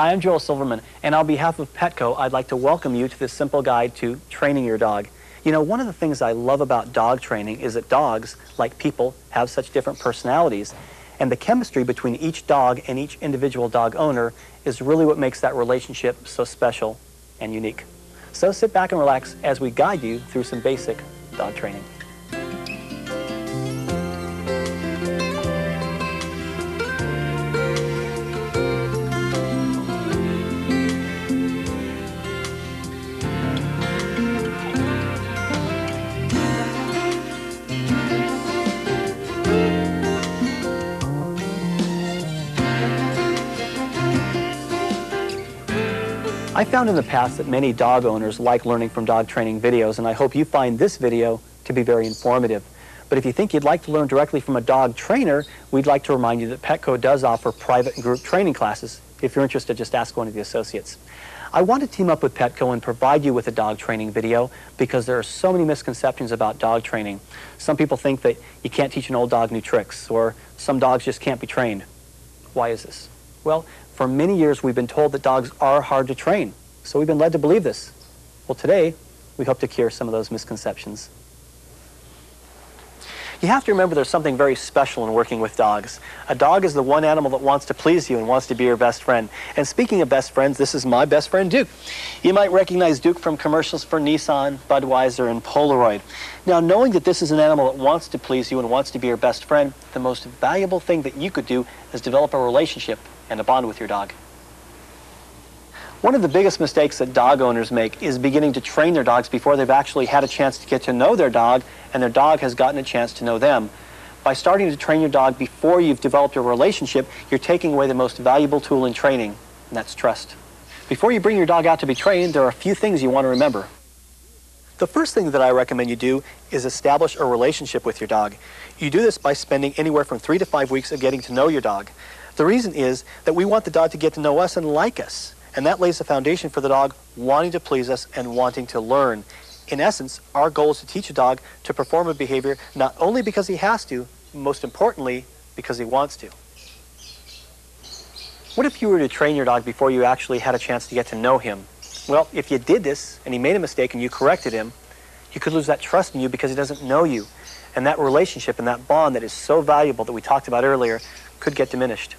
Hi, I'm Joel Silverman, and on behalf of Petco, I'd like to welcome you to this simple guide to training your dog. You know, one of the things I love about dog training is that dogs, like people, have such different personalities, and the chemistry between each dog and each individual dog owner is really what makes that relationship so special and unique. So sit back and relax as we guide you through some basic dog training. I found in the past that many dog owners like learning from dog training videos, and I hope you find this video to be very informative. But if you think you'd like to learn directly from a dog trainer, we'd like to remind you that Petco does offer private and group training classes. If you're interested, just ask one of the associates. I want to team up with Petco and provide you with a dog training video because there are so many misconceptions about dog training. Some people think that you can't teach an old dog new tricks, or some dogs just can't be trained. Why is this? Well, for many years we've been told that dogs are hard to train, so we've been led to believe this. Well, today we hope to cure some of those misconceptions. You have to remember there's something very special in working with dogs. A dog is the one animal that wants to please you and wants to be your best friend. And speaking of best friends, this is my best friend, Duke. You might recognize Duke from commercials for Nissan, Budweiser, and Polaroid. Now, knowing that this is an animal that wants to please you and wants to be your best friend, the most valuable thing that you could do is develop a relationship and a bond with your dog. One of the biggest mistakes that dog owners make is beginning to train their dogs before they've actually had a chance to get to know their dog and their dog has gotten a chance to know them. By starting to train your dog before you've developed a relationship, you're taking away the most valuable tool in training, and that's trust. Before you bring your dog out to be trained, there are a few things you want to remember. The first thing that I recommend you do is establish a relationship with your dog. You do this by spending anywhere from 3 to 5 weeks of getting to know your dog. The reason is that we want the dog to get to know us and like us. And that lays the foundation for the dog wanting to please us and wanting to learn. In essence, our goal is to teach a dog to perform a behavior not only because he has to, most importantly, because he wants to. What if you were to train your dog before you actually had a chance to get to know him? Well, if you did this and he made a mistake and you corrected him, you could lose that trust in you because he doesn't know you. And that relationship and that bond that is so valuable that we talked about earlier could get diminished.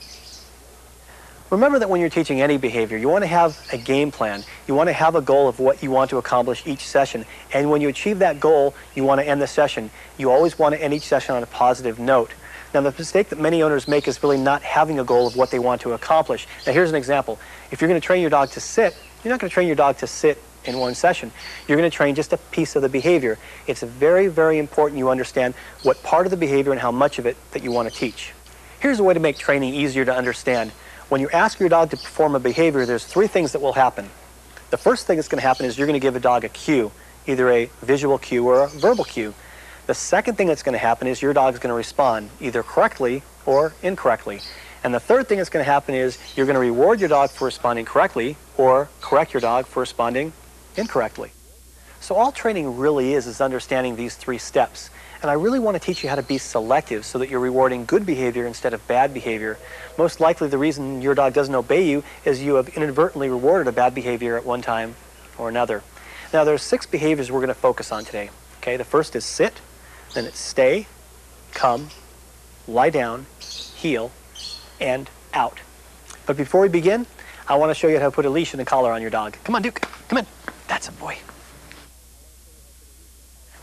Remember that when you're teaching any behavior, you want to have a game plan. You want to have a goal of what you want to accomplish each session. And when you achieve that goal, you want to end the session. You always want to end each session on a positive note. Now, the mistake that many owners make is really not having a goal of what they want to accomplish. Now, here's an example. If you're going to train your dog to sit, you're not going to train your dog to sit in one session. You're going to train just a piece of the behavior. It's very, very important you understand what part of the behavior and how much of it that you want to teach. Here's a way to make training easier to understand. When you ask your dog to perform a behavior, there's 3 things that will happen. The first thing that's going to happen is you're going to give a dog a cue, either a visual cue or a verbal cue. The second thing that's going to happen is your dog's going to respond, either correctly or incorrectly. And the third thing that's going to happen is you're going to reward your dog for responding correctly or correct your dog for responding incorrectly. So all training really is understanding these 3 steps. And I really want to teach you how to be selective so that you're rewarding good behavior instead of bad behavior. Most likely the reason your dog doesn't obey you is you have inadvertently rewarded a bad behavior at one time or another. Now there's 6 behaviors we're going to focus on today. Okay, the first is sit, then it's stay, come, lie down, heel, and out. But before we begin, I want to show you how to put a leash and a collar on your dog. Come on, Duke, come in. That's a boy.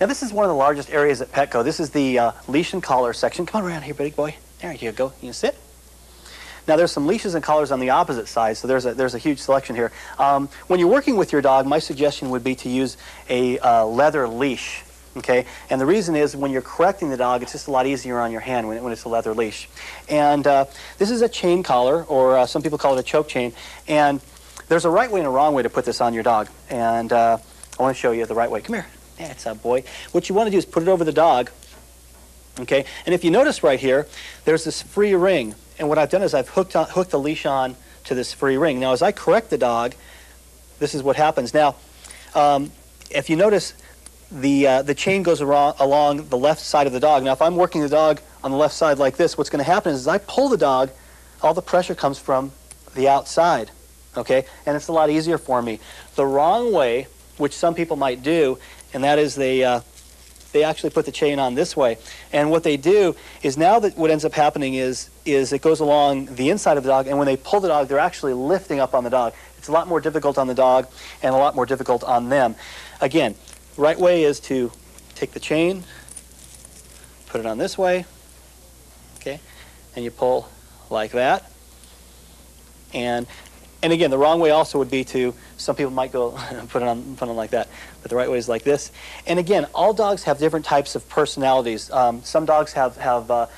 Now this is one of the largest areas at Petco. This is the leash and collar section. Come on around here, big boy. There you go. You can sit. Now there's some leashes and collars on the opposite side, so there's a huge selection here. When you're working with your dog, my suggestion would be to use a leather leash. Okay, and the reason is when you're correcting the dog, it's just a lot easier on your hand when it's a leather leash. And this is a chain collar, or some people call it a choke chain. And there's a right way and a wrong way to put this on your dog. And I want to show you the right way. Come here. That's a boy. What you want to do is put it over the dog. Okay, and if you notice right here, there's this free ring. And what I've done is I've hooked the leash on to this free ring. Now, as I correct the dog, this is what happens. Now, if you notice, the chain goes along the left side of the dog. Now, if I'm working the dog on the left side like this, what's going to happen is as I pull the dog, all the pressure comes from the outside. okay? And it's a lot easier for me. The wrong way, which some people might do, and that is they actually put the chain on this way. And what they do is now that what ends up happening is it goes along the inside of the dog, and when they pull the dog, they're actually lifting up on the dog. It's a lot more difficult on the dog and a lot more difficult on them. Again, the right way is to take the chain, put it on this way, okay, and you pull like that. And again, the wrong way also would be to, some people might go put it on like that, but the right way is like this. And again, all dogs have different types of personalities. Some dogs have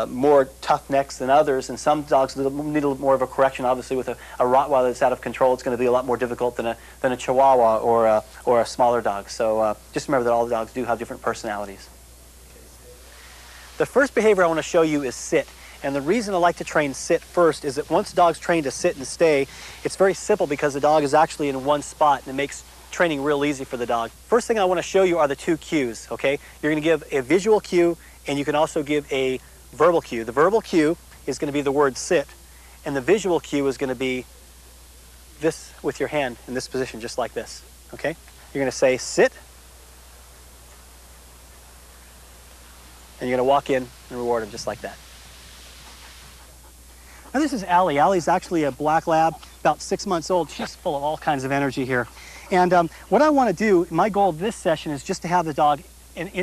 more tough necks than others, and some dogs need a little more of a correction. Obviously, with a Rottweiler that's out of control, it's going to be a lot more difficult than a Chihuahua or a smaller dog. So just remember that all the dogs do have different personalities. The first behavior I want to show you is sit. And the reason I like to train sit first is that once the dog's trained to sit and stay, it's very simple because the dog is actually in one spot, and it makes training real easy for the dog. First thing I want to show you are the two cues, okay? You're going to give a visual cue, and you can also give a verbal cue. The verbal cue is going to be the word sit, and the visual cue is going to be this with your hand in this position, just like this, okay? You're going to say sit, and you're going to walk in and reward him just like that. Now this is Allie. Allie's actually a black lab, about 6 months old. She's full of all kinds of energy here. And what I want to do, my goal of this session is just to have the dog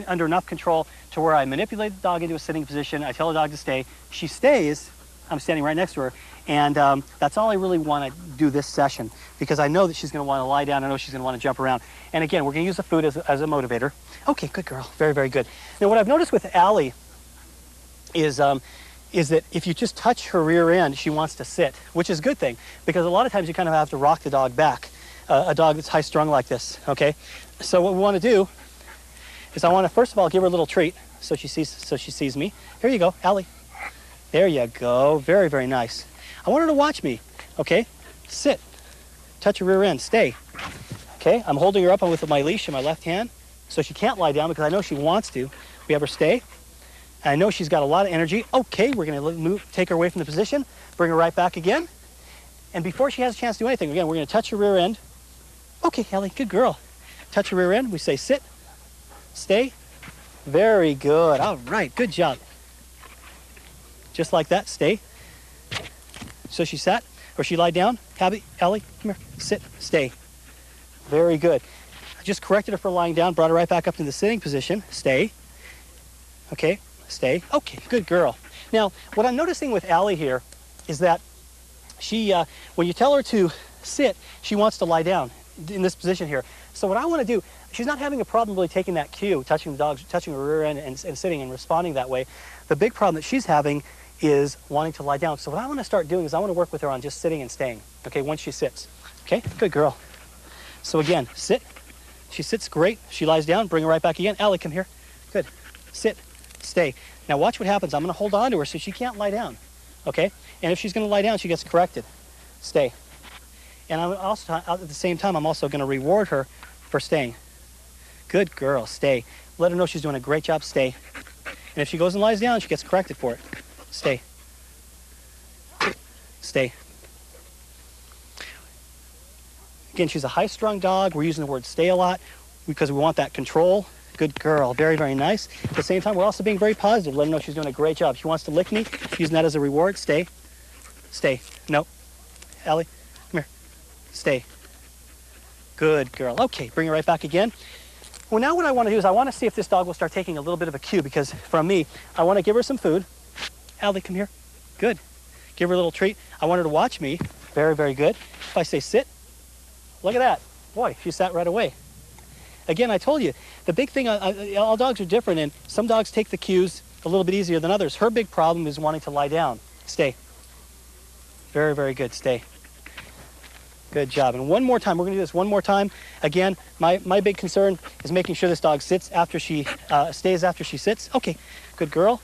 under enough control to where I manipulate the dog into a sitting position. I tell the dog to stay. She stays. I'm standing right next to her. And that's all I really want to do this session, because I know that she's going to want to lie down. I know she's going to want to jump around. And again, we're going to use the food as a motivator. Okay, good girl. Very, very good. Now what I've noticed with Allie is that if you just touch her rear end, she wants to sit, which is a good thing, because a lot of times you kind of have to rock the dog back, a dog that's high-strung like this, okay? So what we want to do is I want to, first of all, give her a little treat so she sees me. Here you go, Allie. There you go. Very, very nice. I want her to watch me, okay? Sit. Touch her rear end. Stay. Okay? I'm holding her up with my leash in my left hand, so she can't lie down because I know she wants to. We have her stay. I know she's got a lot of energy. Okay, we're going to take her away from the position, bring her right back again. And before she has a chance to do anything, again, we're going to touch her rear end. Okay, Ellie, good girl. Touch her rear end. We say sit, stay. Very good. All right, good job. Just like that, stay. So she sat, or she lied down. Ellie, come here, sit, stay. Very good. I just corrected her for lying down, brought her right back up to the sitting position. Stay. Okay. Stay. Okay, good girl. Now, what I'm noticing with Allie here is that she, when you tell her to sit, she wants to lie down in this position here. So what I want to do, she's not having a problem really taking that cue, touching the dog, touching her rear end and sitting and responding that way. The big problem that she's having is wanting to lie down. So what I want to start doing is I want to work with her on just sitting and staying, okay, once she sits. Okay, good girl. So again, sit. She sits, great. She lies down, bring her right back again. Allie, come here. Good. Sit. Stay. Now watch what happens. I'm going to hold on to her so she can't lie down, okay? And if she's going to lie down, she gets corrected. Stay. And I'm also, at the same time, I'm also going to reward her for staying. Good girl. Stay. Let her know she's doing a great job. Stay. And if she goes and lies down, she gets corrected for it. Stay. Stay. Again, she's a high-strung dog. We're using the word stay a lot because we want that control. Good girl. Very, very nice. At the same time, we're also being very positive. Let her know she's doing a great job. She wants to lick me. Using that as a reward. Stay. Stay. No. Allie, come here. Stay. Good girl. Okay, bring her right back again. Well, now what I want to do is I want to see if this dog will start taking a little bit of a cue, because from me, I want to give her some food. Allie, come here. Good. Give her a little treat. I want her to watch me. Very, very good. If I say sit, look at that. Boy, she sat right away. Again, I told you, the big thing, all dogs are different, and some dogs take the cues a little bit easier than others. Her big problem is wanting to lie down. Stay. Very, very good. Stay. Good job. And one more time. We're going to do this one more time. Again, my big concern is making sure this dog sits after she stays after she sits. Okay, good girl.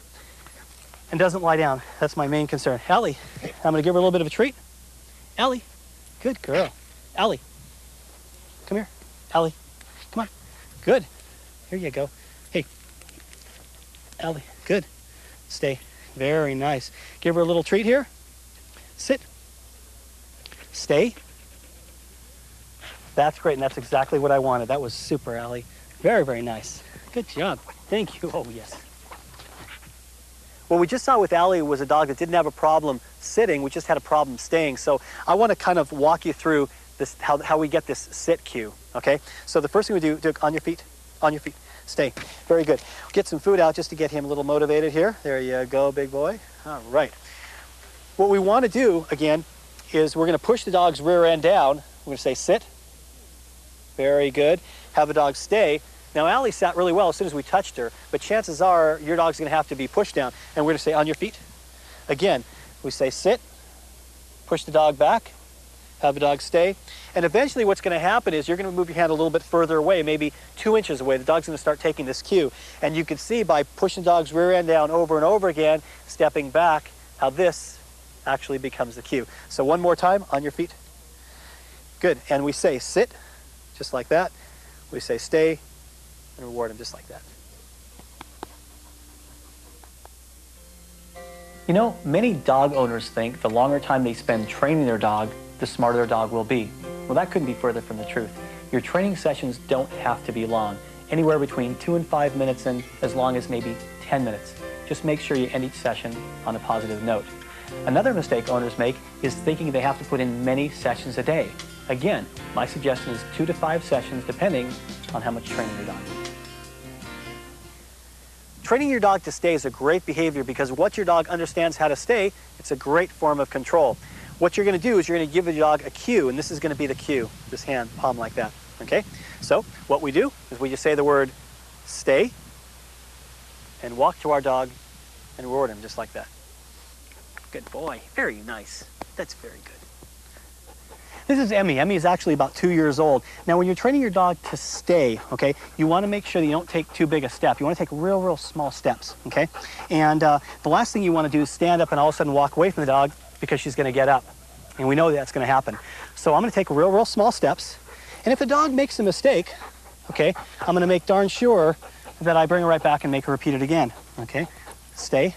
And doesn't lie down. That's my main concern. Allie, I'm going to give her a little bit of a treat. Allie, good girl. Allie, come here. Allie, come on. Good. Here you go. Hey, Allie, good. Stay. Very nice. Give her a little treat here. Sit. Stay. That's great, and that's exactly what I wanted. That was super, Allie. Very, very nice. Good job. Thank you. Oh, yes. What we just saw with Allie was a dog that didn't have a problem sitting. We just had a problem staying. So I want to kind of walk you through this, how we get this sit cue, okay? So the first thing we do on your feet, stay. Very good. Get some food out just to get him a little motivated here. There you go, big boy. All right. What we want to do, again, is we're going to push the dog's rear end down. We're going to say sit. Very good. Have the dog stay. Now, Allie sat really well as soon as we touched her, but chances are your dog's going to have to be pushed down. And we're going to say on your feet. Again, we say sit, push the dog back, have the dog stay. And eventually what's going to happen is you're going to move your hand a little bit further away, maybe 2 inches away. The dog's going to start taking this cue. And you can see by pushing the dog's rear end down over and over again, stepping back, how this actually becomes the cue. So one more time, on your feet. Good. And we say sit, just like that. We say stay, and reward him just like that. You know, many dog owners think the longer time they spend training their dog, the smarter their dog will be. Well, that couldn't be further from the truth. Your training sessions don't have to be long, anywhere between 2 and 5 minutes and as long as maybe 10 minutes. Just make sure you end each session on a positive note. Another mistake owners make is thinking they have to put in many sessions a day. Again, my suggestion is 2 to 5 sessions depending on how much training your dog needs. Training your dog to stay is a great behavior because once your dog understands how to stay, it's a great form of control. What you're going to do is you're going to give the dog a cue, and this is going to be the cue, this hand, palm like that, okay? So what we do is we just say the word stay and walk to our dog and reward him just like that. Good boy. Very nice. That's very good. This is Emmy. Emmy is actually about 2 years old. Now, when you're training your dog to stay, okay, you want to make sure that you don't take too big a step. You want to take real small steps, okay? And the last thing you want to do is stand up and all of a sudden walk away from the dog because she's going to get up. And we know that's going to happen. So I'm going to take real small steps. And if the dog makes a mistake, okay, I'm going to make darn sure that I bring her right back and make her repeat it again, okay? Stay.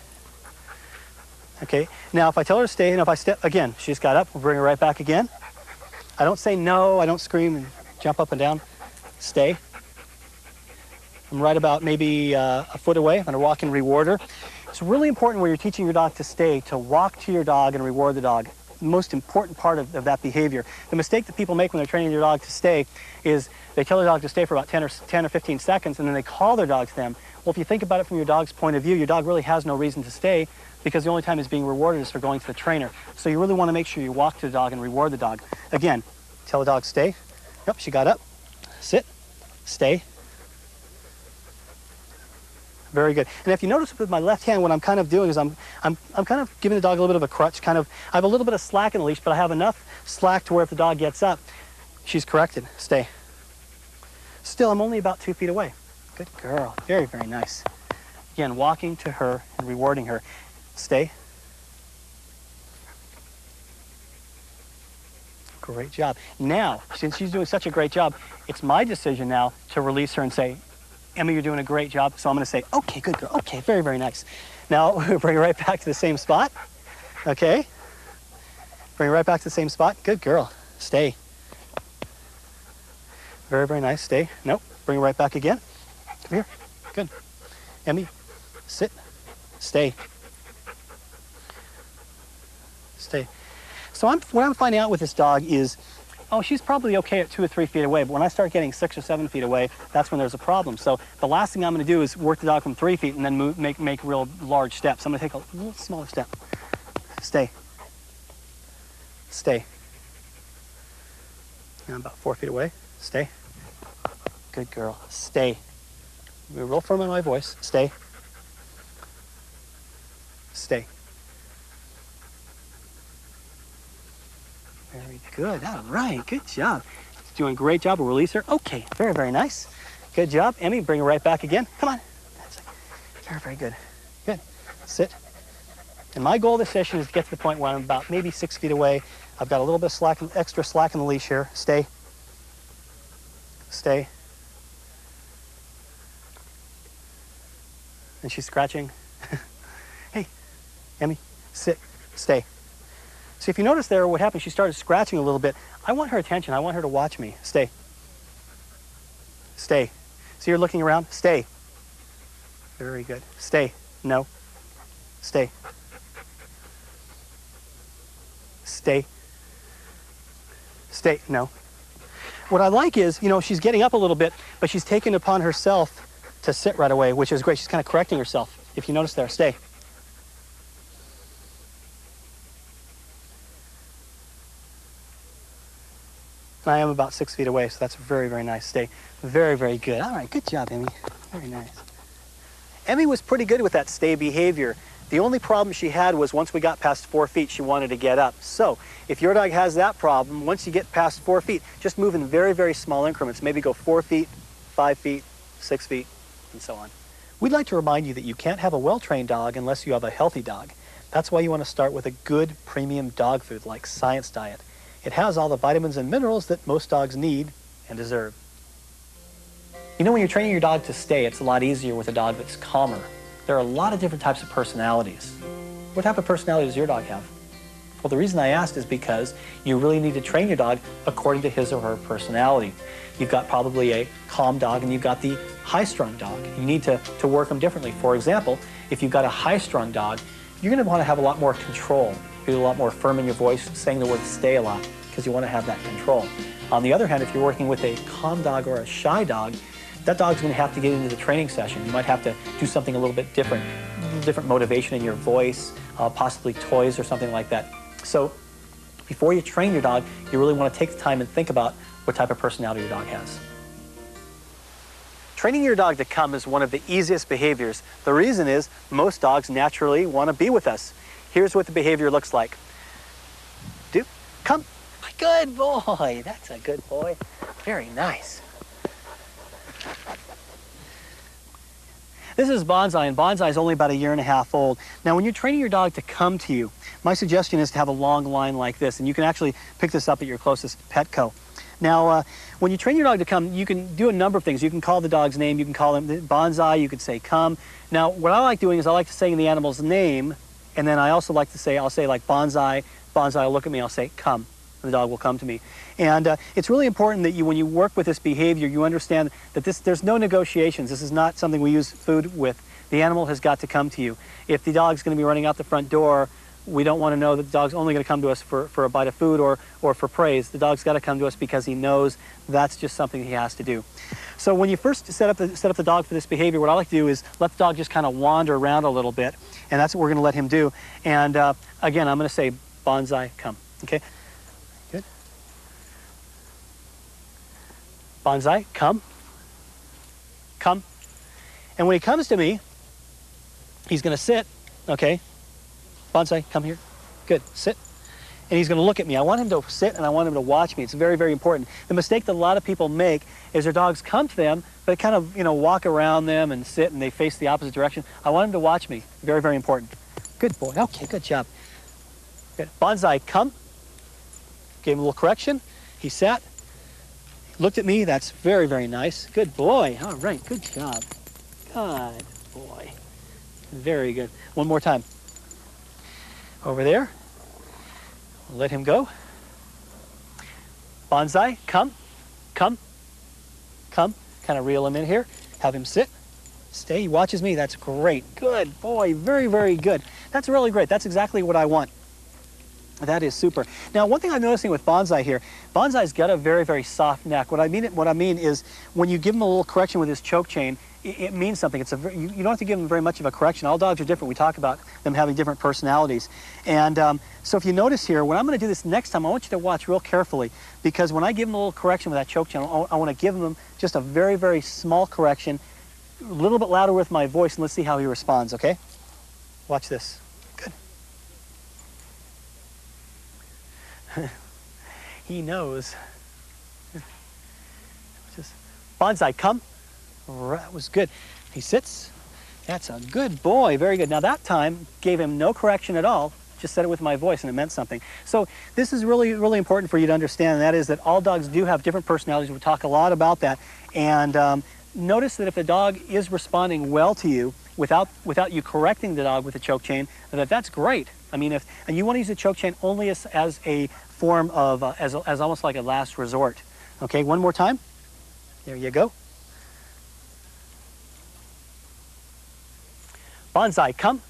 Okay, now if I tell her to stay and if I step again, she's got up, we'll bring her right back again. I don't say no, I don't scream and jump up and down. Stay. I'm right about maybe a foot away. I'm going to walk and reward her. It's really important when you're teaching your dog to stay to walk to your dog and reward the dog. The most important part of that behavior. The mistake that people make when they're training their dog to stay is they tell their dog to stay for about 10 or 15 seconds and then they call their dog to them. Well, if you think about it from your dog's point of view, your dog really has no reason to stay because the only time he's being rewarded is for going to the trainer. So you really want to make sure you walk to the dog and reward the dog. Again, tell the dog stay. Yep, she got up. Sit. Stay. Very good. And if you notice with my left hand, what I'm kind of doing is I'm kind of giving the dog a little bit of a crutch. I have a little bit of slack in the leash, but I have enough slack to where if the dog gets up, she's corrected. Stay. Still, I'm only about 2 feet away. Good girl. Very, very nice. Again, walking to her and rewarding her. Stay. Great job. Now, since she's doing such a great job, it's my decision now to release her and say, Emma, you're doing a great job. So I'm going to say, okay, good girl. Okay, very, very nice. Now, bring her right back to the same spot. Okay. Bring her right back to the same spot. Good girl. Stay. Very, very nice. Stay. Nope. Bring her right back again. Come here. Good. Emmy, sit. Stay. Stay. So what I'm finding out with this dog is, oh, she's probably okay at 2 or 3 feet away, but when I start getting 6 or 7 feet away, that's when there's a problem. So the last thing I'm going to do is work the dog from 3 feet and then make real large steps. I'm going to take a little smaller step. Stay. Stay. And I'm about 4 feet away. Stay. Good girl. Stay. Be real firm in my voice. Stay. Stay. Very good. All right. Good job. Doing a great job. We'll release her. Okay. Very, very nice. Good job. Emmy, bring her right back again. Come on. That's it. Very, very good. Good. Sit. And my goal this session is to get to the point where I'm about maybe 6 feet away. I've got a little bit of slack, extra slack in the leash here. Stay. Stay. And she's scratching. Hey, Emmy, sit, stay. So if you notice there, what happened, she started scratching a little bit. I want her attention. I want her to watch me. Stay. Stay. So you're looking around? Stay. Very good. Stay. No. Stay. Stay. Stay. No. What I like is, you know, she's getting up a little bit, but she's taken upon herself to sit right away, which is great. She's kind of correcting herself. If you notice there, stay. And I am about 6 feet away, so that's very, very nice. Stay. Very, very good. All right, good job, Emmy. Very nice. Emmy was pretty good with that stay behavior. The only problem she had was once we got past 4 feet, she wanted to get up. So if your dog has that problem, once you get past 4 feet, just move in very, very small increments. Maybe go 4 feet, 5 feet, 6 feet, and so on. We'd like to remind you that you can't have a well-trained dog unless you have a healthy dog. That's why you want to start with a good premium dog food like Science Diet. It has all the vitamins and minerals that most dogs need and deserve. You know, when you're training your dog to stay, it's a lot easier with a dog that's calmer. There are a lot of different types of personalities. What type of personality does your dog have? Well, the reason I asked is because you really need to train your dog according to his or her personality. You've got probably a calm dog and you've got the high-strung dog. You need to work them differently. For example, if you've got a high-strung dog, you're going to want to have a lot more control. Be a lot more firm in your voice, saying the word stay a lot, because you want to have that control. On the other hand, if you're working with a calm dog or a shy dog, that dog's going to have to get into the training session. You might have to do something a little bit different, motivation in your voice, possibly toys or something like that. So before you train your dog, you really want to take the time and think about what type of personality your dog has. Training your dog to come is one of the easiest behaviors. The reason is most dogs naturally want to be with us. Here's what the behavior looks like. Do, come. Good boy. That's a good boy. Very nice. This is Bonsai, and Bonsai is only about 1.5 years old. Now, when you're training your dog to come to you, my suggestion is to have a long line like this, and you can actually pick this up at your closest Petco. Now, when you train your dog to come, you can do a number of things. You can call the dog's name, you can call him Bonsai, you could say come. Now, what I like doing is I like to say the animal's name, and then I also like to say, I'll say like Bonsai, Bonsai will look at me, I'll say come. And the dog will come to me. And it's really important that when you work with this behavior, you understand that there's no negotiations. This is not something we use food with. The animal has got to come to you. If the dog's going to be running out the front door, we don't want to know that the dog's only going to come to us for a bite of food or for praise. The dog's got to come to us because he knows that's just something he has to do. So when you first set up the dog for this behavior, what I like to do is let the dog just kind of wander around a little bit, and that's what we're going to let him do. And again, I'm going to say, Bonsai, come. Okay? Good. Bonsai, come. Come. And when he comes to me, he's going to sit, okay? Bonsai, come here. Good, sit. And he's going to look at me. I want him to sit and I want him to watch me. It's very, very important. The mistake that a lot of people make is their dogs come to them, but kind of, walk around them and sit and they face the opposite direction. I want him to watch me. Very, very important. Good boy. Okay, good job. Good. Bonsai, come. Gave him a little correction. He sat. Looked at me. That's very, very nice. Good boy. All right, good job. Good boy. Very good. One more time. Over there. Let him go. Bonsai, come, come, come. Kind of reel him in here. Have him sit. Stay. He watches me. That's great. Good boy. Very, very good. That's really great. That's exactly what I want. That is super. Now, one thing I'm noticing with Bonsai here, Bonsai's got a very, very soft neck. What I mean is when you give him a little correction with his choke chain, it means something. You don't have to give them very much of a correction. All dogs are different. We talk about them having different personalities. And so if you notice here, when I'm going to do this next time, I want you to watch real carefully, because when I give them a little correction with that choke chain, I want to give them just a very, very small correction, a little bit louder with my voice, and let's see how he responds, okay? Watch this. Good. He knows. Just Bonsai, come. That was good. He sits. That's a good boy. Very good. Now that time, gave him no correction at all. Just said it with my voice and it meant something. So this is really, really important for you to understand, and that is that all dogs do have different personalities. We talk a lot about that. And notice that if the dog is responding well to you without you correcting the dog with a choke chain, that's great. I mean, and you want to use the choke chain only as a form of, as almost like a last resort. Okay, one more time. There you go. Bonsai, come.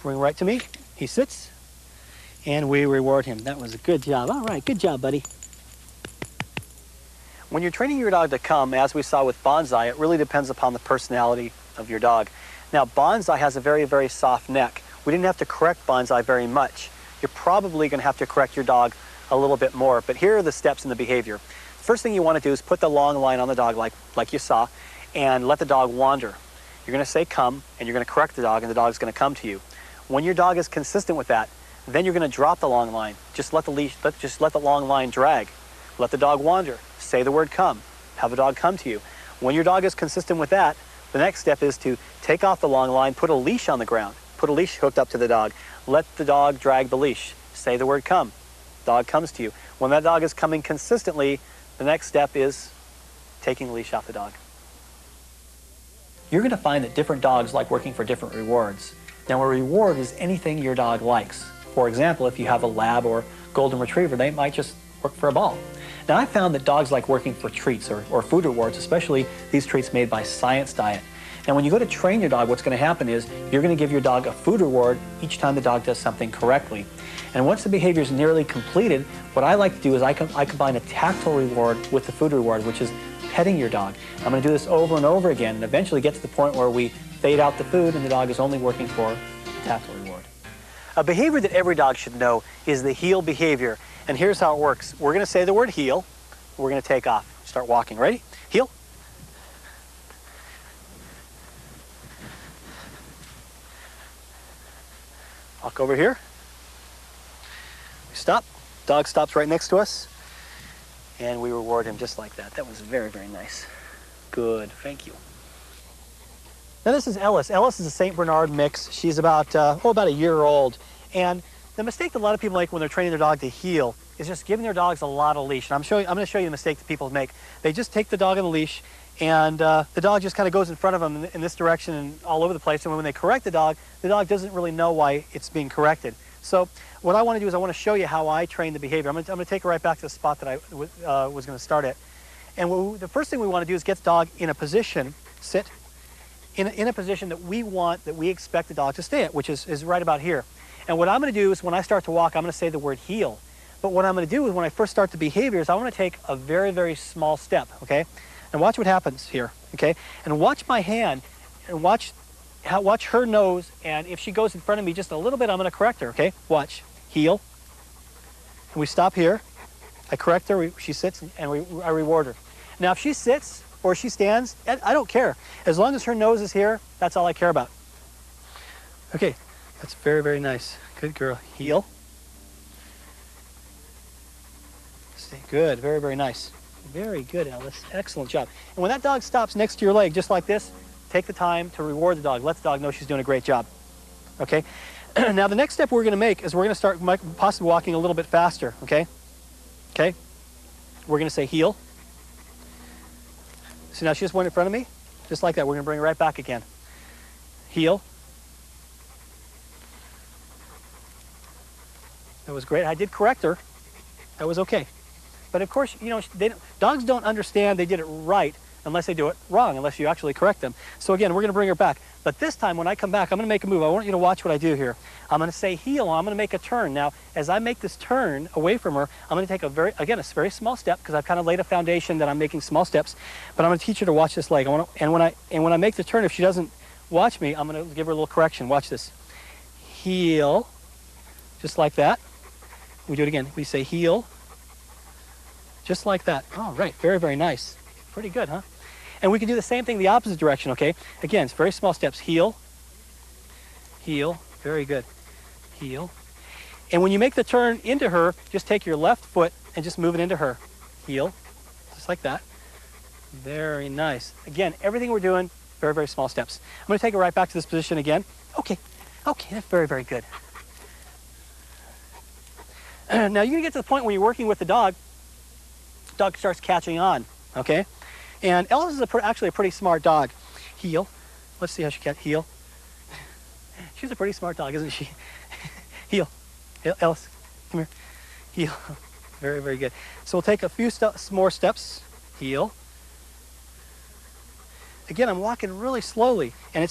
Bring right to me. He sits, and we reward him. That was a good job. All right, good job, buddy. When you're training your dog to come, as we saw with Bonsai, it really depends upon the personality of your dog. Now, Bonsai has a very, very soft neck. We didn't have to correct Bonsai very much. You're probably going to have to correct your dog a little bit more, but here are the steps in the behavior. First thing you want to do is put the long line on the dog like you saw, and let the dog wander. You're going to say come, and you're going to correct the dog, and the dog's going to come to you. When your dog is consistent with that, then you're going to drop the long line. Just let the long line drag. Let the dog wander. Say the word come. Have the dog come to you. When your dog is consistent with that, the next step is to take off the long line, put a leash on the ground. Put a leash hooked up to the dog. Let the dog drag the leash. Say the word come. Dog comes to you. When that dog is coming consistently, the next step is taking the leash off the dog. You're going to find that different dogs like working for different rewards. Now, a reward is anything your dog likes. For example, if you have a lab or golden retriever, they might just work for a ball. Now, I found that dogs like working for treats or food rewards, especially these treats made by Science Diet. And when you go to train your dog, what's going to happen is you're going to give your dog a food reward each time the dog does something correctly. And once the behavior is nearly completed, what I like to do is I combine a tactile reward with the food reward, which is petting your dog. I'm going to do this over and over again and eventually get to the point where we fade out the food and the dog is only working for the tactile reward. A behavior that every dog should know is the heel behavior. And here's how it works. We're going to say the word heel. We're going to take off. Start walking. Ready? Heel. Walk over here. We stop. Dog stops right next to us. And we reward him just like that. That was very, very nice. Good. Thank you. Now this is Ellis. Ellis is a St. Bernard mix. She's about a year old. And the mistake that a lot of people make when they're training their dog to heel is just giving their dogs a lot of leash. And I'm going to show you the mistake that people make. They just take the dog on the leash, and the dog just kind of goes in front of them in this direction and all over the place. And when they correct the dog doesn't really know why it's being corrected. So what I want to do is I want to show you how I train the behavior. I'm going to take it right back to the spot that I was going to start at. And the first thing we want to do is get the dog in a position, sit, in a position that we expect the dog to stay at, which is right about here. And what I'm going to do is when I start to walk, I'm going to say the word heel. But what I'm going to do is when I first start the behavior is I want to take a very, very small step, okay? And watch what happens here, okay? And watch my hand and watch her nose, and if she goes in front of me just a little bit, I'm going to correct her, okay? Watch. Heel. And we stop here. I correct her. She sits, and I reward her. Now, if she sits or she stands, I don't care. As long as her nose is here, that's all I care about. Okay. That's very, very nice. Good girl. Heel. Stay good. Very, very nice. Very good, Ellis. Excellent job. And when that dog stops next to your leg, just like this, take the time to reward the dog. Let the dog know she's doing a great job. Okay? Now, the next step we're going to make is we're going to start possibly walking a little bit faster. Okay? Okay? We're going to say heel. So now she just went in front of me. Just like that. We're going to bring her right back again. Heel. That was great. I did correct her. That was okay. But of course, dogs don't understand they did it right unless they do it wrong, unless you actually correct them. So again, we're going to bring her back. But this time when I come back, I'm going to make a move. I want you to watch what I do here. I'm going to say heel, and I'm going to make a turn. Now, as I make this turn away from her, I'm going to take a very small step because I've kind of laid a foundation that I'm making small steps. But I'm going to teach her to watch this leg. And when I make the turn, if she doesn't watch me, I'm going to give her a little correction. Watch this. Heel, just like that. We do it again. We say heel, just like that. All right, very, very nice. Pretty good, huh? And we can do the same thing the opposite direction, okay? Again, it's very small steps. Heel, heel, very good. Heel. And when you make the turn into her, just take your left foot and just move it into her. Heel, just like that. Very nice. Again, everything we're doing, very, very small steps. I'm going to take it right back to this position again. Okay, that's very, very good. Now, you're going to get to the point where you're working with the dog starts catching on, okay? And Ellis is actually a pretty smart dog. Heel. Let's see how she catch heel. She's a pretty smart dog, isn't she? Heel. Ellis, come here. Heel. Very, very good. So we'll take a few more steps. Heel. Again, I'm walking really slowly, and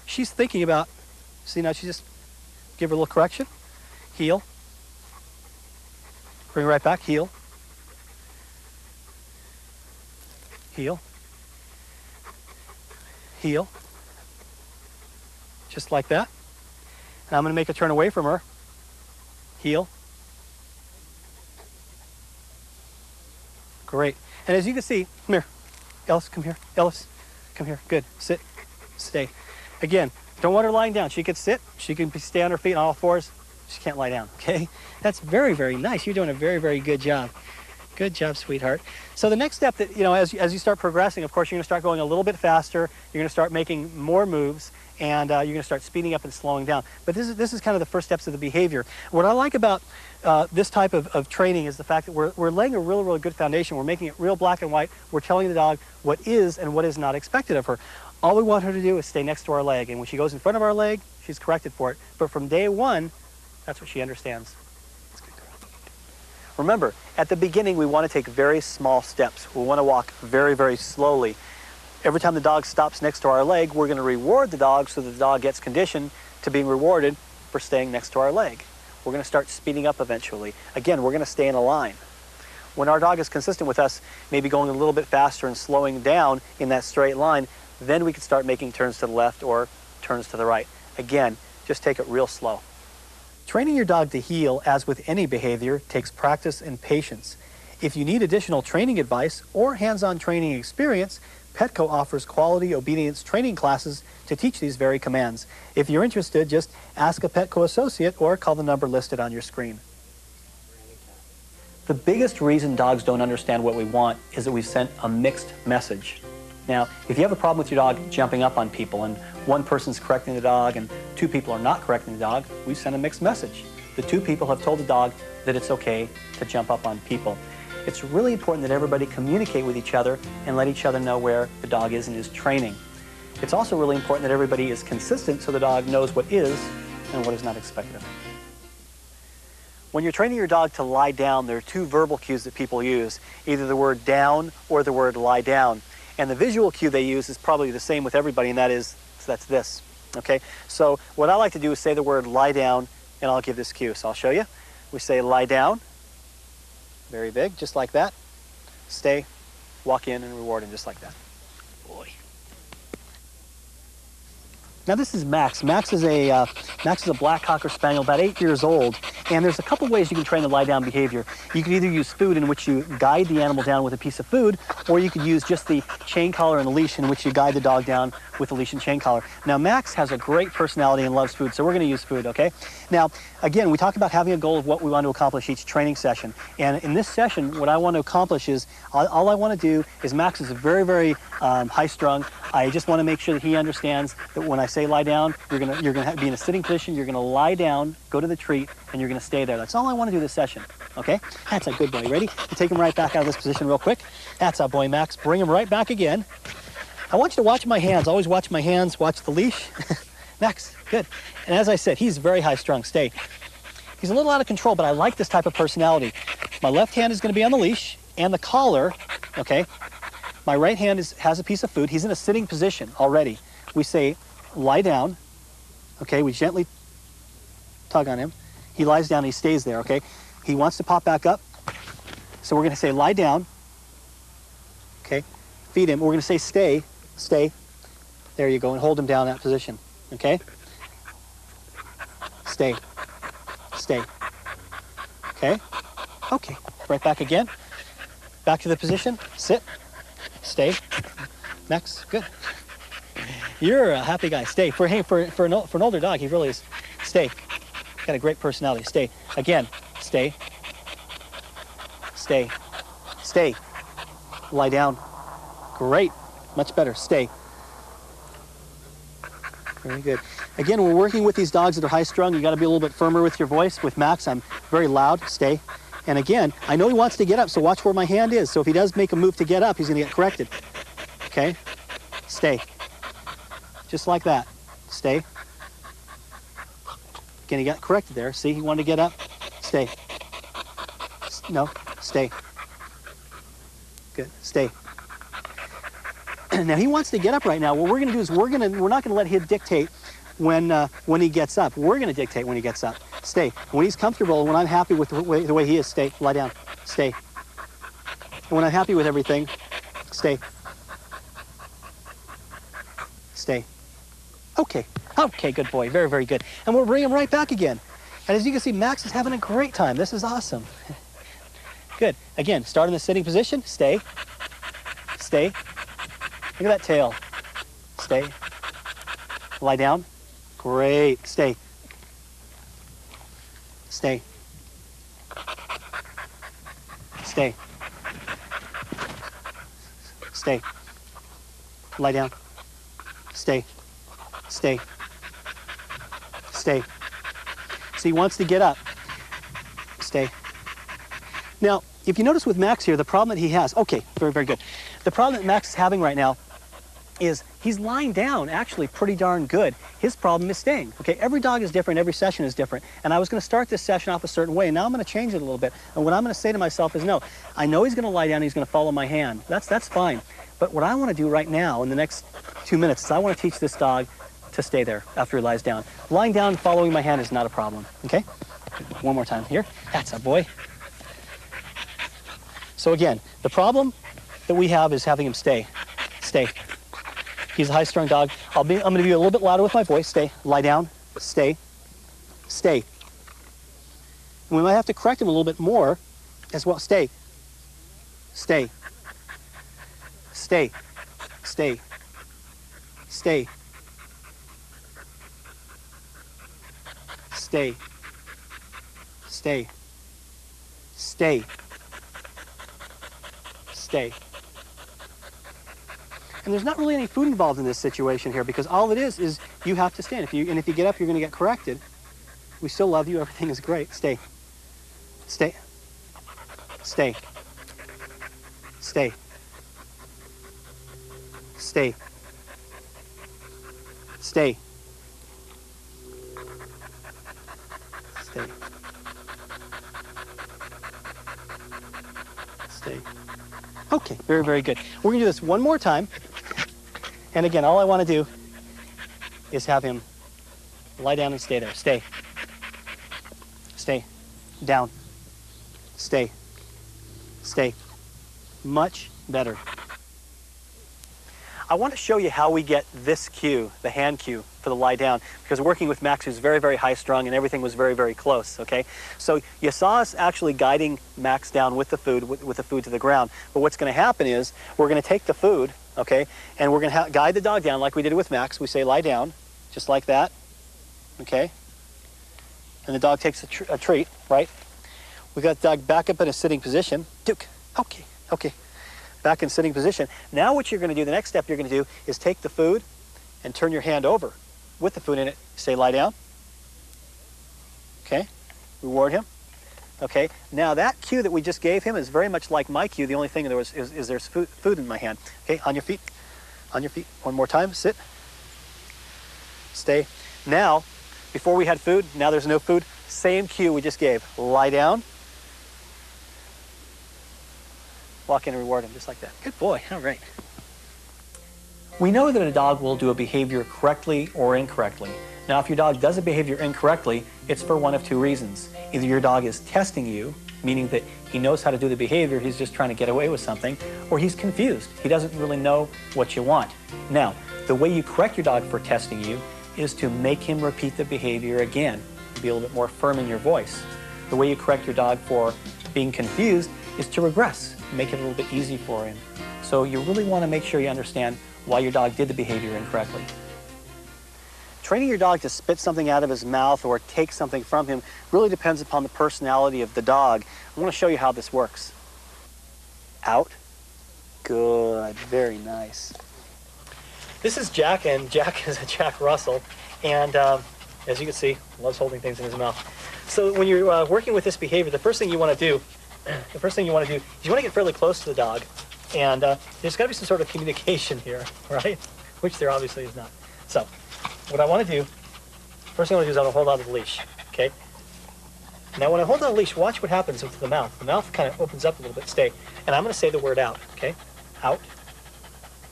she's thinking about, see now, she just give her a little correction. Heel. Bring her right back. Heel. Heel. Heel. Just like that. And I'm going to make a turn away from her. Heel. Great. And as you can see, come here. Ellis, come here. Ellis, come here. Good. Sit. Stay. Again, don't want her lying down. She can sit. She can stay on her feet on all fours. She can't lie down, okay? That's very, very nice. You're doing a very, very good job. Good job, sweetheart. So the next step that, as you start progressing, of course, you're going to start going a little bit faster. You're going to start making more moves, and you're going to start speeding up and slowing down. But this is kind of the first steps of the behavior. What I like about this type of training is the fact that we're laying a really, really good foundation. We're making it real black and white. We're telling the dog what is and what is not expected of her. All we want her to do is stay next to our leg, and when she goes in front of our leg, she's corrected for it. But from day one, that's what she understands. Remember, at the beginning, we want to take very small steps. We want to walk very, very slowly. Every time the dog stops next to our leg, we're going to reward the dog so that the dog gets conditioned to being rewarded for staying next to our leg. We're going to start speeding up eventually. Again, we're going to stay in a line. When our dog is consistent with us, maybe going a little bit faster and slowing down in that straight line, then we can start making turns to the left or turns to the right. Again, just take it real slow. Training your dog to heel, as with any behavior, takes practice and patience. If you need additional training advice or hands-on training experience, Petco offers quality obedience training classes to teach these very commands. If you're interested, just ask a Petco associate or call the number listed on your screen. The biggest reason dogs don't understand what we want is that we've sent a mixed message. Now, if you have a problem with your dog jumping up on people and one person's correcting the dog and two people are not correcting the dog, we send a mixed message. The two people have told the dog that it's okay to jump up on people. It's really important that everybody communicate with each other and let each other know where the dog is in his training. It's also really important that everybody is consistent so the dog knows what is and what is not expected of him. When you're training your dog to lie down, there are two verbal cues that people use, either the word down or the word lie down. And the visual cue they use is probably the same with everybody, and that's this, okay? So what I like to do is say the word lie down, and I'll give this cue. So I'll show you. We say lie down, very big, just like that. Stay, walk in, and reward him just like that. Boy. Now this is Max. Max is a black Cocker Spaniel, about 8 years old. And there's a couple ways you can train the lie down behavior. You can either use food, in which you guide the animal down with a piece of food, or you could use just the chain collar and the leash, in which you guide the dog down with the leash and chain collar. Now Max has a great personality and loves food, so we're going to use food, okay? Now, again, we talk about having a goal of what we want to accomplish each training session. And in this session, what I want to accomplish is, all I want to do is, Max is very, very high-strung. I just want to make sure that he understands that when I say lie down, you're gonna be in a sitting position, you're gonna lie down, go to the treat, and you're gonna stay there. That's all I want to do this session, okay? That's a good boy. Ready? Take him right back out of this position real quick. That's a boy, Max. Bring him right back again. I want you to watch my hands. Always watch my hands, watch the leash. Max, good. And as I said, he's very high-strung. Stay. He's a little out of control, but I like this type of personality. My left hand is gonna be on the leash and the collar, okay? My right hand has a piece of food. He's in a sitting position already. We say, lie down, okay? We gently tug on him. He lies down, he stays there, okay? He wants to pop back up, so we're gonna say lie down, okay? Feed him, we're gonna say stay, stay. There you go, and hold him down in that position, okay? Stay, stay, okay? Okay, right back again. Back to the position, sit, stay. Max, good. You're a happy guy. Stay. For an older dog, he really is. Stay. Got a great personality. Stay. Again. Stay. Stay. Stay. Lie down. Great. Much better. Stay. Very good. Again, we're working with these dogs that are high-strung. You got to be a little bit firmer with your voice. With Max, I'm very loud. Stay. And again, I know he wants to get up, so watch where my hand is. So if he does make a move to get up, he's going to get corrected. Okay? Stay. Just like that. Stay. Again, he got corrected there. See, he wanted to get up. Stay. No, stay. Good, stay. Now he wants to get up right now. What we're going to do is we're not going to let him dictate when he gets up. We're going to dictate when he gets up. Stay. When he's comfortable, when I'm happy with the way he is, stay. Lie down. Stay. And when I'm happy with everything, stay. Stay. Okay. Okay, good boy. Very, very good. And we'll bring him right back again. And as you can see, Max is having a great time. This is awesome. Good. Again, start in the sitting position. Stay. Stay. Look at that tail. Stay. Lie down. Great. Stay. Stay. Stay. Stay. Lie down. Stay. Stay. Stay. So he wants to get up. Stay. Now, if you notice with Max here, the problem that he has, okay, very, very good. The problem that Max is having right now is he's lying down actually pretty darn good. His problem is staying. Okay, every dog is different, every session is different. And I was going to start this session off a certain way. Now I'm going to change it a little bit. And what I'm going to say to myself is, no, I know he's going to lie down, he's going to follow my hand. That's fine. But what I want to do right now in the next 2 minutes is I want to teach this dog to stay there after he lies down. Lying down and following my hand is not a problem. Okay? One more time here. That's a boy. So again, the problem that we have is having him stay. Stay. He's a high-strung dog. I'm going to be a little bit louder with my voice. Stay. Lie down. Stay. Stay. And we might have to correct him a little bit more as well. Stay. Stay. Stay. Stay. Stay. Stay. Stay. Stay. Stay. And there's not really any food involved in this situation here because all it is you have to stand. If you get up, you're going to get corrected. We still love you. Everything is great. Stay. Stay. Stay. Stay. Stay. Stay. Stay. Stay. Okay, very, very good. We're going to do this one more time. And again, all I want to do is have him lie down and stay there. Stay. Stay. Down. Stay. Stay. Much better. I want to show you how we get this cue, the hand cue, for the lie down, because working with Max, who's very, very high strung, and everything was very, very close, okay? So you saw us actually guiding Max down with the food, with the food to the ground. But what's going to happen is we're going to take the food, okay, and we're going to guide the dog down like we did with Max. We say lie down, just like that, okay? And the dog takes a treat, right? We got the dog back up in a sitting position. Duke, okay, okay. Back in sitting position. Now what you're going to do, the next step you're going to do is take the food and turn your hand over with the food in it. Say lie down. Okay. Reward him. Okay. Now that cue that we just gave him is very much like my cue. The only thing there is there's food in my hand. Okay. On your feet. On your feet. One more time. Sit. Stay. Now, before we had food, now there's no food. Same cue we just gave. Lie down. Walk in and reward him, just like that. Good boy, all right. We know that a dog will do a behavior correctly or incorrectly. Now, if your dog does a behavior incorrectly, it's for one of two reasons. Either your dog is testing you, meaning that he knows how to do the behavior, he's just trying to get away with something, or he's confused. He doesn't really know what you want. Now, the way you correct your dog for testing you is to make him repeat the behavior again, be a little bit more firm in your voice. The way you correct your dog for being confused is to regress, make it a little bit easy for him. So you really want to make sure you understand why your dog did the behavior incorrectly. Training your dog to spit something out of his mouth or take something from him really depends upon the personality of the dog. I want to show you how this works. Out. Good. Very nice. This is Jack, and Jack is a Jack Russell. And as you can see, loves holding things in his mouth. So when you're working with this behavior, the first thing you want to do is you want to get fairly close to the dog, and there's got to be some sort of communication here, right? Which there obviously is not. So what I want to do, first thing I want to do is I want to hold on to the leash. okay? Now when I hold on the leash, watch what happens with the mouth. The mouth kind of opens up a little bit, stay. And I'm going to say the word out, okay? Out,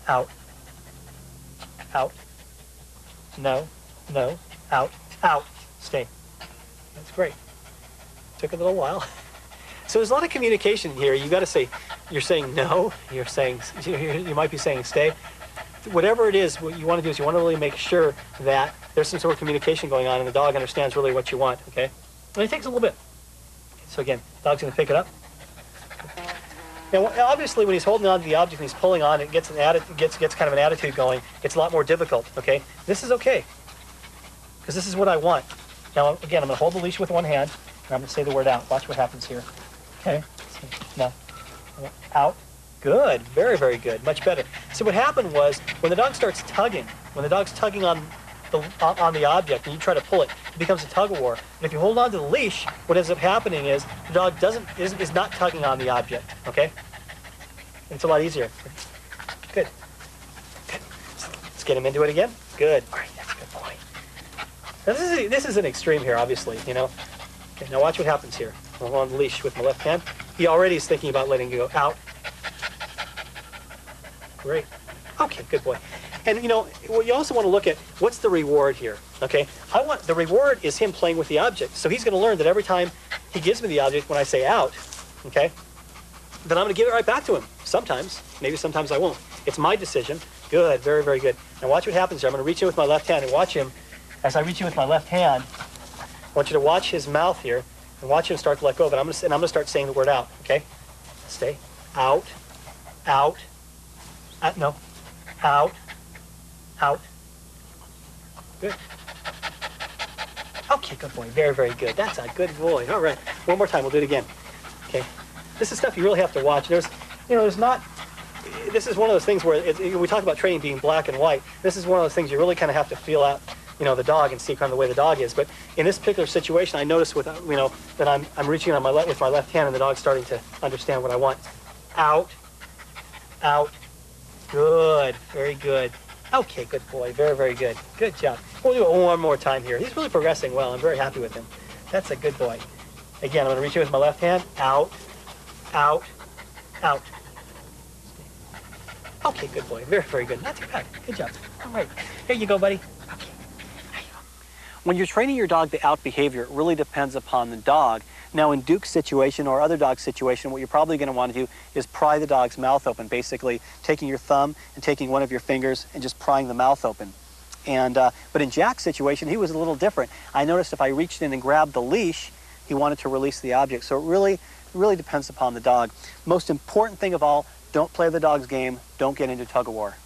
out, out, no, no, out, out, stay. That's great. Took a little while. So there's a lot of communication here. You got to say, you're saying no, you're saying, you might be saying stay. Whatever it is, what you want to do is you want to really make sure that there's some sort of communication going on and the dog understands really what you want, okay? And it takes a little bit. So again, dog's going to pick it up. Now, obviously, when he's holding on to the object and he's pulling on, it gets kind of an attitude going. It's a lot more difficult, okay? This is okay, because this is what I want. Now, again, I'm going to hold the leash with one hand, and I'm going to say the word out. Watch what happens here. Okay? Now, out. Good. Very, very good. Much better. So what happened was, when the dog starts tugging, when the dog's tugging on the object and you try to pull it, it becomes a tug of war. And if you hold on to the leash, what ends up happening is the dog is not tugging on the object, okay? It's a lot easier. Good. Good. Let's get him into it again. Good. All right, that's a good boy. Now this is an extreme here, obviously, you know. Okay, now watch what happens here. I'll hold on the leash with my left hand. He already is thinking about letting you go out. Great. Okay, good boy. And you know, you also want to look at what's the reward here, okay? The reward is him playing with the object. So he's going to learn that every time he gives me the object when I say out, okay, then I'm going to give it right back to him. Sometimes, maybe sometimes I won't. It's my decision. Good, very, very good. Now watch what happens here. I'm going to reach in with my left hand and watch him. As I reach in with my left hand, I want you to watch his mouth here and watch him start to let go of it. I'm going to start saying the word out, okay? Stay. Out, out, no, out, out. Good. Okay, good boy. Very, very good. That's a good boy. All right. One more time. We'll do it again. Okay. This is stuff you really have to watch. This is one of those things where we talk about training being black and white. This is one of those things you really kind of have to feel out, the dog and see kind of the way the dog is. But in this particular situation, I notice that I'm reaching on with my left hand and the dog's starting to understand what I want. Out, out. Good. Very good. Okay, good boy. Very, very good. Good job. We'll do it one more time here. He's really progressing well. I'm very happy with him. That's a good boy. Again, I'm going to reach in with my left hand. Out, out, out. Okay, good boy. Very, very good. Not too bad. Good job. All right. Here you go, buddy. Okay. There you go. When you're training your dog to out behavior, it really depends upon the dog. Now, in Duke's situation or other dog's situation, what you're probably going to want to do is pry the dog's mouth open, basically taking your thumb and taking one of your fingers and just prying the mouth open. But in Jack's situation, he was a little different. I noticed if I reached in and grabbed the leash, he wanted to release the object. So it really depends upon the dog. Most important thing of all, don't play the dog's game. Don't get into tug-of-war.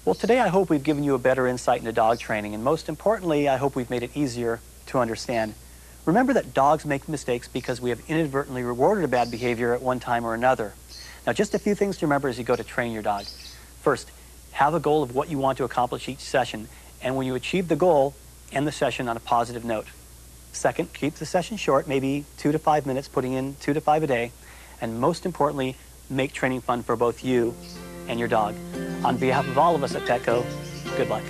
Well, today I hope we've given you a better insight into dog training, and most importantly, I hope we've made it easier to understand. Remember that dogs make mistakes because we have inadvertently rewarded a bad behavior at one time or another. Now, just a few things to remember as you go to train your dog. First, have a goal of what you want to accomplish each session, and when you achieve the goal, end the session on a positive note. Second, keep the session short, maybe 2 to 5 minutes, putting in 2 to 5 a day. And most importantly, make training fun for both you and your dog. On behalf of all of us at Petco, good luck.